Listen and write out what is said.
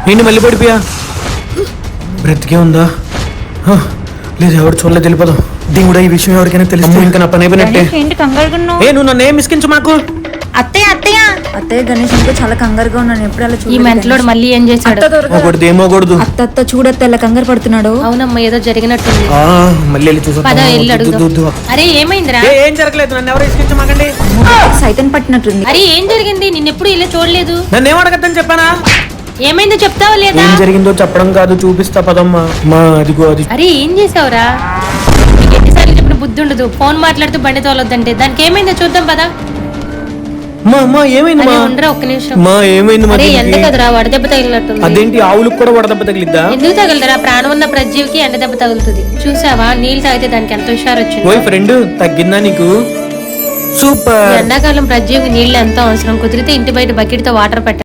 నేను మళ్ళీ పడిపోయా. బ్రతికే ఉందా? లేదు, ఎవరు చూడలేదు, వెళ్ళిపోదాం. దేవుడా, ఈ విషయం ఎవరికైనా తెలుసు ఇంకా నా పని అయిపోయినట్టే. ఏంటి కంగారుగా ఉన్నావు? నువ్వు నన్ను ఏం మిస్కించు మాకు. అత్తయ్య అత్తయ్య అత్తయ్య గణేష్ ఇంకో చాలా కంగారుగా ఉన్నాను. ఎప్పుడు అలా ఈ మెంటలోడు మళ్ళీ ఏం చేశాడు? ఏమోకూడదు. అత్త చూడత్త ఎలా కంగారు పడుతున్నాడు. అవునమ్మా, ఏదో జరిగినట్టుంది. మళ్ళీ వెళ్ళి చూసా. పద వెళ్ళి అడుగుదాం. అరే ఏమైందిరా? ఏం జరగలేదు, నన్ను ఎవరు ఇసుకించమాకండి. సైతం పట్టినట్టుంది. అరే ఏం జరిగింది? నిన్నెప్పుడు ఇలా చూడలేదు. నన్ను ఏం అడగద్దని చెప్పానా? ఏమైందో చెప్తావా లేదా? ఏం జరిగిందో చెప్పడం కాదు, చూపిస్తా పదమ్మా. అదిగో అది. అరే ఏం చేసావురా? నీకు ఎన్నిసార్లు చెప్పిన బుద్ధి ఉండదు. ఫోన్ మాట్లాడుతూ బండి తోలొద్దంటే. దానికి ఏమైందో చూద్దాం పదా. ఏమైంది? ఉండరా ఒక్క నిమిషం. ఏమైంది? అరే ఎండ కదరా, వడదెబ్బ తగిలినట్టుంది. అదేంటి, ఆవులకు కూడా వడదెబ్బ తగిలిద్దా? ఎందుకు తగలదరా? ప్రాణం ఉన్న ప్రజీవికి ఎండ దెబ్బ తగులుతుంది. చూసావా, నీళ్ళు తాగితే దానికి ఎంత హుషారు వచ్చింది. ఓయ్ ఫ్రెండ్, తగ్గిందా నీకు? సూపర్. ఎండాకాలం ప్రజీవికి నీళ్ళు ఎంతో అవసరం. కుదిరితే ఇంటి బయట బకెట్ తో వాటర్ పెట్టండి.